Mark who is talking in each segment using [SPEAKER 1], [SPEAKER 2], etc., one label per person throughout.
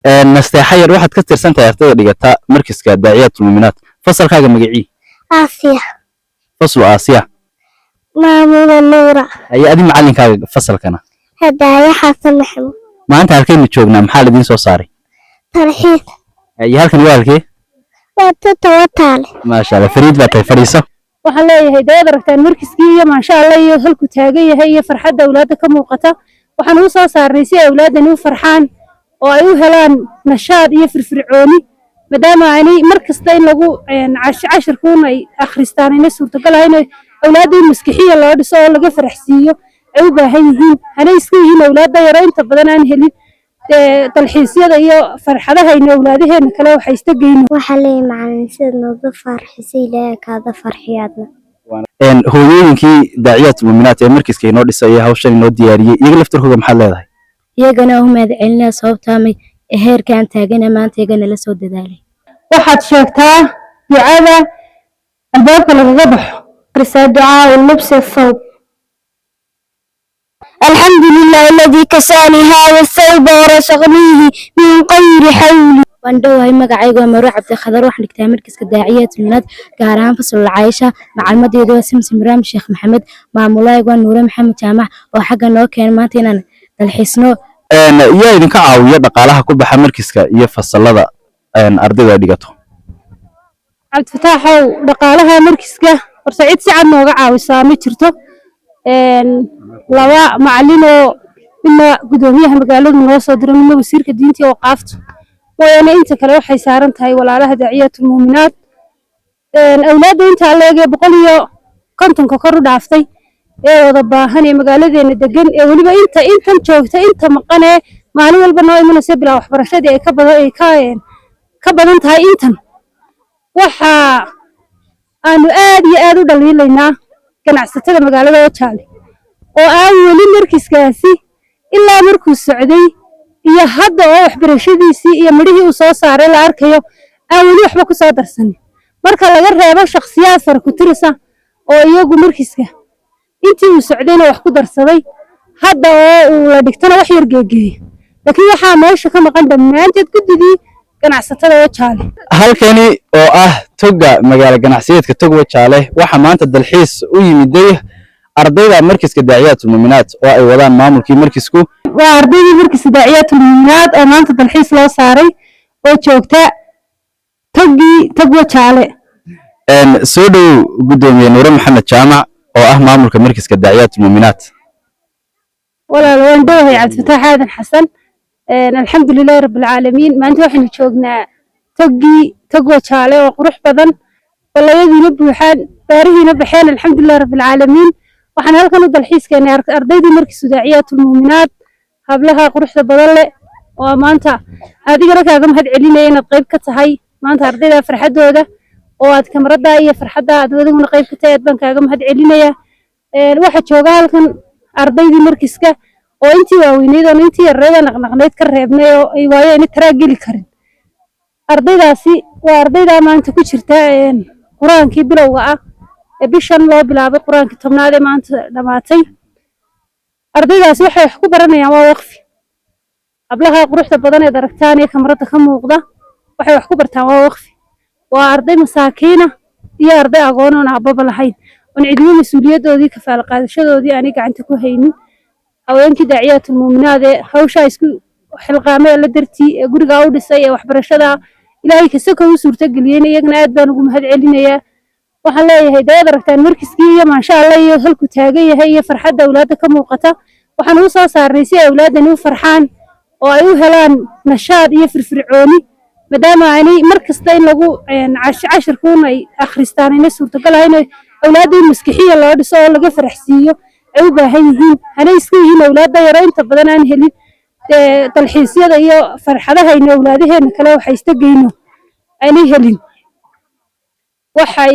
[SPEAKER 1] nasteexayar waxaad ka tirsantahay ardayda dhigata markiska daaciyatul muuminaat fasalkaaga magacii
[SPEAKER 2] آسيا
[SPEAKER 1] faslu aasiya
[SPEAKER 2] مامون النورة
[SPEAKER 1] ayaa adi macalinkaaga fasalkana
[SPEAKER 2] هدايا حسن محمود
[SPEAKER 1] maanta halkaynu joognaa maxaa la idiin soo saaray
[SPEAKER 2] ترحيب
[SPEAKER 1] iyo halkan waa halkee
[SPEAKER 2] وتتوتال
[SPEAKER 1] maasha allah fariid baa tahay fadhiiso
[SPEAKER 3] waxaan leeyahay dawad aragtaan markiskii iyo maasha Allah iyo halku taagan yahay iyo farxadda awlaadda ka muuqata waxaan u soo saarnay si awlaadani u farxaan oo ay u helaan nashaad iyo firfircooni maadaama aanay markasta in lagu cashirkuun ay akhristaan inay suurtagal ahayn awlaadda in maskixiya loo dhiso oo laga faraxsiiyo ay u baahan yihiin hanay iska yihiin awlaadda yaro inta badan aan helin dalxiisyada iyo farxadahayna awlaadaheena kale waxay istageyno
[SPEAKER 2] وحلي معلم سيدنا ظفر حسيلة كذا فرحياتنا
[SPEAKER 1] hooyooyinkii daaciyatul muuminaat ee markiska inoo dhisay iyo hawshan inoo diyaariyey iyaga laftirkooda maxaad leedahay
[SPEAKER 4] iyagana u mahadcelinaa sababtaamay heerkaan taagana maanta iyagana la soo dadaalay
[SPEAKER 3] waxaad sheegtaa ducada albaabka lagaga baxo
[SPEAKER 2] رسالة دعاء ولبس الثوب الحمد لله الذي كساني هذا الثوب ورزقنيه من غير حول
[SPEAKER 4] waan dhowahay magacayga waa Marwo Cabdi Khadar waxaan dhigtaa markiska daaciyatul muuminaat gaar ahaan fasal Caayisha macalmadeedu waa Simsim Raam Sheekh Maxamed maamulaha waa Nuure Maxamed Jaamac oo xagga noo keenay maanta inaan dalxiisno
[SPEAKER 1] yaa idinka caawiya dhaqaalaha ku baxa markiska iyo fasalada ardayda dhigato
[SPEAKER 3] cabdifataaxow dhaqaalaha markiska horta cid si cad nooga caawisaa ma jirto laba macallin oo midna gudoomiyaha magaalada noo soo diray midna wasiirka diinta iyo waqaafta mooyaane inta kale waxay saaran tahay walaalaha daaciyatul muuminaat awlaadda intaa leegee 150 kor u dhaaftay ee wada baahan ee magaaladeena degan ee weliba intan joogta inta maqan ee maalin walba noo imanaysa bilaa waxbarashadii ay ka badan tahay intan waxa aanu aad iyo aad u dhaliilaynaa ganacsatada magaalada Wajaale oo aan weli markiskaasi ilaa markuu socday iyo hadda oo waxbarashadiisii iyo midhihii uu soo saaray la arkayo aan weli waxba ku soo darsanin marka laga reebo shakhsiyaad far ku tirisa oo iyagu markiska intii uu socdayna wax ku darsaday hadda oo uu la dhigtana wax yar geegeeyay laakiin waxaa meesha ka maqan dhammaanteed guddidii ganacsatada Wajaale
[SPEAKER 1] halkani oo ah toga magaalo ganacsiyeedka tog Wajaale waxa maanta dalxiis u yimiday ardayda markiska daaciyatul muuminaat oo ay wadaan maamulkii markisku
[SPEAKER 3] waa ardaydii markiska daaciyatul muuminaat oo maanta dalxiis loo saaray oo joogta tog Wajaale
[SPEAKER 1] soo dhow gudoomiye Nuure Maxamed Jaamac oo ah maamulka markiska daaciyatul muuminaat
[SPEAKER 3] walaal waan dhowahay cabdifataax aadan xasan alxamdulilaahi rabbil caalamiin maanta waxaynu joognaa tog Wajaale oo qurux badan walayadiina buuxaan baarihiina baxeen alxamdulilaahi rabbil caalamiin waxaan halkan u dalxiis keenay ardaydii markiska daaciyatul muuminaat hablaha quruxda badan leh oo maanta adigana kaaga mahad celinaya inaad qayb ka tahay maanta ardayda farxadooda oo aad kamarada iyo farxadda aad adiguna qayb ka tahay baan kaaga mahad celinaya waxa jooga halkan ardaydii markiska oo intii waaweyneed oo intii yareeda naqnaqneed ka reebnay oo ay waayeen taraa geli karin ardaydaasi waa ardayda maanta ku jirta quraankii bilowga ah ee bishan loo bilaabay quraankii 10aad ee maanta dhamaatay ardaydaasi waxay wax ku baranayaan waa waqfi hablaha quruxda badan ee aragtaan ee kamarada ka muuqda waxay wax ku bartaan waa waqfi waa arday masaakiina iyo arday aqoon oo ababa lahayn oo cidina mas'uuliyadoodii kafaal qaadashadoodii aan gacanta ku haynin haweenkii daaciyatul muuminaat ee hawsha isku xilqaamay la dartii ee guriga u dhisay ee waxbarashada ilaahay ka soo suurtageliyeen iyagana aad baan ugu mahad celinayaa waxaan leeyahay dawad aragtaan markiskii iyo maasha Allah iyo halku taagan yahay iyo farxadda awlaadda ka muuqata waxaan u soo saarnay si awlaadani u farxaan oo ay u helaan nashaad iyo firfircooni maadaama aanay markasta in lagu cashirkuun ay akhristaan inay suurtagal ahayn awlaadda in maskixiya loo dhiso oo laga faraxsiiyo ay u baahan yihiin hanay iska yihiin awlaadda yaro inta badan aan helin dalxiisyada iyo farxadahayna awlaadaheena kale waxay istageyno aanay helin waxay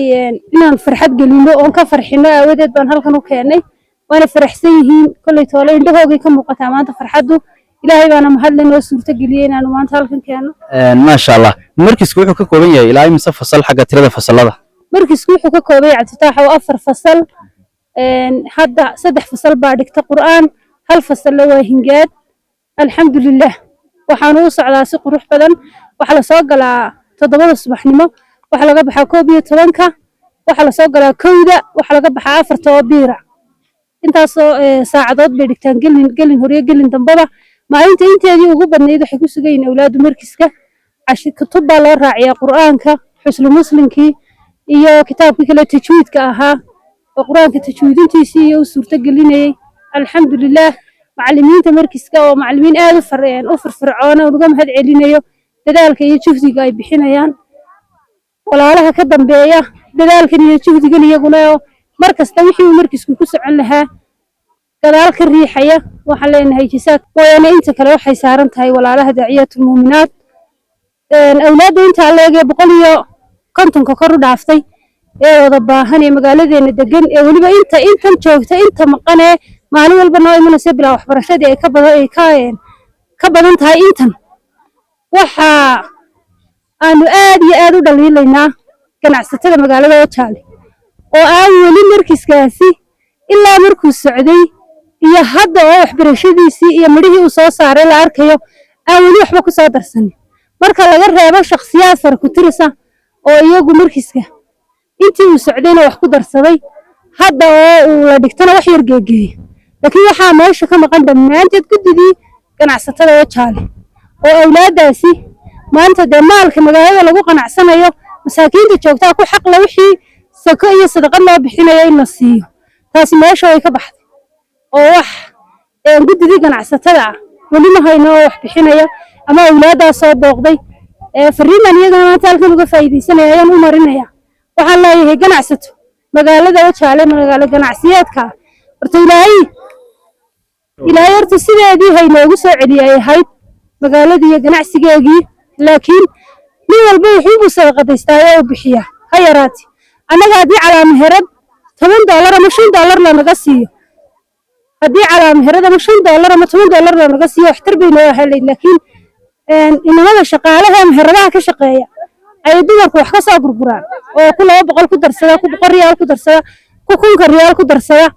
[SPEAKER 3] inaan farxad gelino oo ka farxino awadeed baan halkan u keenay waana faraxsan yihiin kulay toole indhahoogay ka muuqataa maanta farxaddu ilaahay baana mahad leh suurta geliyay inaan maanta halkan keeno
[SPEAKER 1] ma sha Allah markisku wuxuu ka kooban yahay ilaa imisa fasal xagga tirada fasalada
[SPEAKER 3] markisku wuxuu ka kooban yahay cabditaax oo 4 fasal hadda 3 fasal baa dhigta quraan hal fasal waa hingaad alxamdulillah waxaan u socdaa si qurux badan waxa la soo galaa 7 subaxnimo waxa laga baxaa 11 waxa la soo galaa 1 waxa laga baxaa 4 oo biira intaasoo saacadood bay dhigtaan gelin hore gelin dambaba maalinta inteedii ugu badnayd waxay ku sugayn awlaadu markiska cashi kutub baa loo raaciyaa quraanka xuslu muslimkii iyo kitaabkii kale tajwiidka ahaa oo quraanka tajwiidintiisii iyo suurta gelinayay alxamdulillaah macallimiinta markiska oo macallimiin aad u firfircoon oo uga mahad celinayo dadaalka iyo juhdiga ay bixinayaan walaalaha ka dambeeya dadaalkan iyo juhdigan iyaguna markasta wixii markisku ku socon lahaa gadaal ka riixaya waxaan leenahay jisaak wayna inta kale waxay saaran tahay walaalaha daaciyatul muuminaat awlaadda inta leeg 150 kor u dhaaftay ee wada baahan ee magaaladeena degan ee waliba intan joogta inta maqan ee maalin walba noo imanaysa bilaa waxbarashadii ay ka badan tahay intan waxa aanu aad iyo aad u dhaliilaynaa ganacsatada magaalada Wajaale oo aan weli markiiskaasi ilaa markuu socday iyo hadda oo waxbarashadiisii iyo midhihii uu soo saaray la arkayo aan weli waxba ku soo darsan marka laga reebo shakhsiyaad far ku tirsan oo iyagu markiiska intii uu socdayna wax ku darsaday hadda oo uu la dhigtana wax yar geegeeyay laakiin waxa meesha ka maqan dhammaanteed gudidii ganacsatada Wajaale oo awlaadaasi maanta maalka magaalada lagu qanacsanayo masaakiinta joogtaa ku xaq la wixii sako iyo sadaqad loo bixinayo in la siiyo taasi meesha way ka baxday oo wax gudidii ganacsatada wali ma hayno wax bixinaya ama awlaadaas soo booqday fariiman iyagana maanta halkan uga faa'iideysanaya ayaan u marinaya waxaan leeyahay ganacsato magaalada Wajaale magaalo ganacsiyeedka horta ilaahay horta sideedii hay noogu soo celiyay ahayd magaaladii iyo ganacsigeedii laakiin nin walba wuxuu sadaqadaystaa oo bixiya ha yaraati anaga hadii calaam herad $10 ama $5 la naga siiyo hadii calaam herad ama $5 ama $10 la naga siiyo waxtar bay noo helay laakiin inamada shaqaalaha heradaha ka shaqeeya ay dumarku wax ka soo gurguraan oo ku 200 ku darsada ku 100 riyaal ku darsada ku 1,000 riyaal ku darsada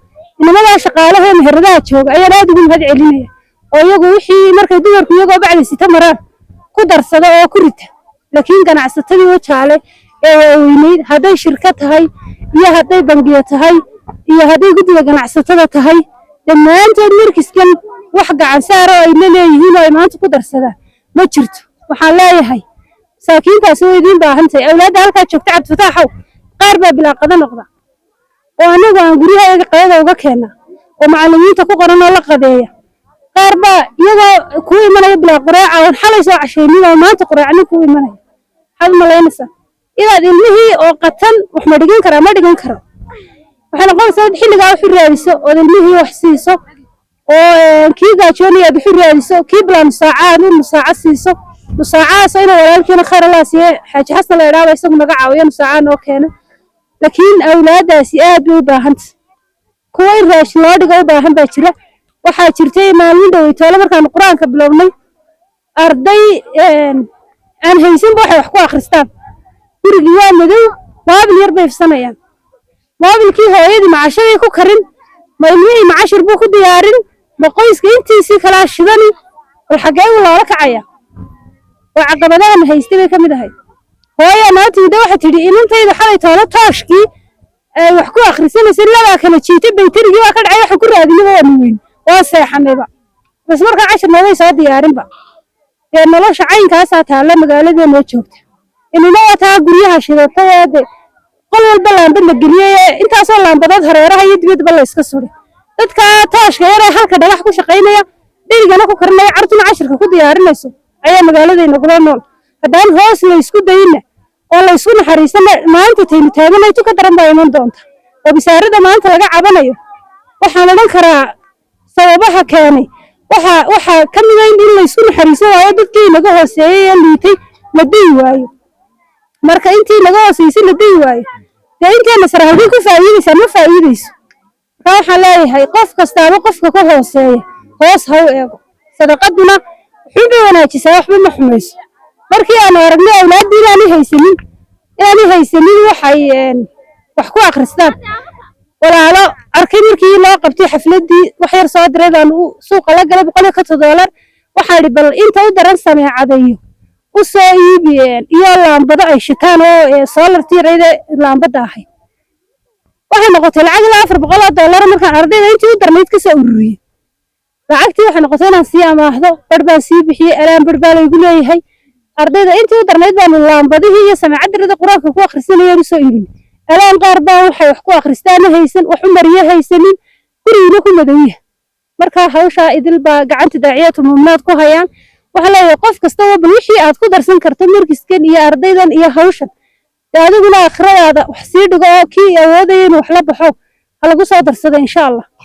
[SPEAKER 3] inamada shaqaalaha heradaha jooga ayaa aad ugu mahad celinaya oo iyagu wixii markay dumarku iyagoo bacdisita maraan ku darsada oo ku rita laakiin ganacsatadii Wajaale ee weynayd haday shirkad tahay iyo haday bangiyo tahay iyo haday guddiga ganacsatada tahay dhammaantood markiskan wax gacan saaro ay leeyihiin oo ay maanta ku darsadaan ma jirto waxaan leeyahay saakiintaas oo idin baahantahay awlaadda halka joogta Cabdifataaxow qaar baa bilaa qada noqda oo anagu aan guryaha qadada uga keenna oo macallimiinta ku qoran oo la qadeeya qaar baa iyagoo ku imanaya bilaa quraaca oo xalay soo casheeyay oo maanta quraacni ku imanaya hal malaynaysa ilaad ilmihii oo qatan wax ma dhigan kara waxay noqonaysaa xilligaa wax raadiso oo ilmihii wax siiso oo kii gaajoonaya wax raadiso kii bilaan saacad siiso musaacaas inuu walaalkiina khayr Allah siiyo xaaji xasan la yiraahdo isagu naga caawiyo musaacan oo keena laakiin awlaadaasi aad u baahantahay kuwa raashin loo dhigo u baahan baa jira waxaa jirtay maalin dhaweytoola markaan quraanka bilownay arday aan haysan wax ku akhristaan gurigii waa madow waabil yar bay fsanayaan waabilkii hooyadii macashadii ku karin ma ilmihii macashir buu ku diyaarin ma qoyska intiisii kala shidani wal xagee loola kacaya oo caqabadahan haystay bay kamid ahay hooyo maanta waxa tidhi inantayda xalay toona taashkii ay wax ku akhrisanaysa laba kala jiitay baytarigii waa ka dhacay wax ku raadinaba waa weyn waa seexanayba bas marka cashir ma way soo diyaarinba nolosha caynkaas taala magaaladeena joogta inina wataa guryaha shidatadeeda qol walba laambad la geliyay intaasoo laambadood hareeraha iyo dibadba la iska suray dadka taashka yar ee halka dhagax ku shaqeynaya dhirigana ku karinaya cartuna cashirka ku diyaarinayso ayaa magaaladeena gula nool haddaan hoos la isku dayna oo la isku naxariisana maanta taaganay tu ka daran baa iman doonta oo bisaarada maanta laga cabanayo waxaan odhan karaa sababaha keenay waxa ka mid ah in la isku naxariiso waayo dadkii naga hooseeyay liitay la dii waayo marka intii naga hooseysay la dii waayo intii masraxdi ku faa'iideysan ma faa'iideyso waxaan leeyahay qof kasta qofka ka hooseeya hoos ha u eego sadaqaduna xubbi wanaajisaa waxba ma xumayso markii aan aragnay awlaadii inaan haysanin waxay wax ku akhristaan walaalo arkay markii loo qabtay xafladii wax yar soo diray baan suuqa la galay $100 waxaa bal inta u daran sameecadayo u soo iibiyeen iyo laambado ay shitaan oo solartii rayda laambada ahay waxay noqotay lacag ilaa $400 markaan ardayda intii u darnayd ka soo ururiyay lacagtii waxay noqotay inaan sii amaahdo bar baan sii bixiyay alaan bar baa laygu leeyahay ardayda intii u darnayd baan laambadihii iyo sameecadda quraanka ku akhrisanayeen soo iibin alaan qaar baa waxay wax ku akhristaan haysan wax u mariye haysanin guriina ku madawiyay marka hawsha idil baa gacanta daaciyatu mumnaad ku hayaan waxa leeyahay qof kasta oo bal wixii aad ku darsan karto markiskan iyo ardaydan iyo hawshan adiguna akhradaada wax sii dhigo oo kii awoodayeen wax la baxo ha lagu soo darsado insha Allah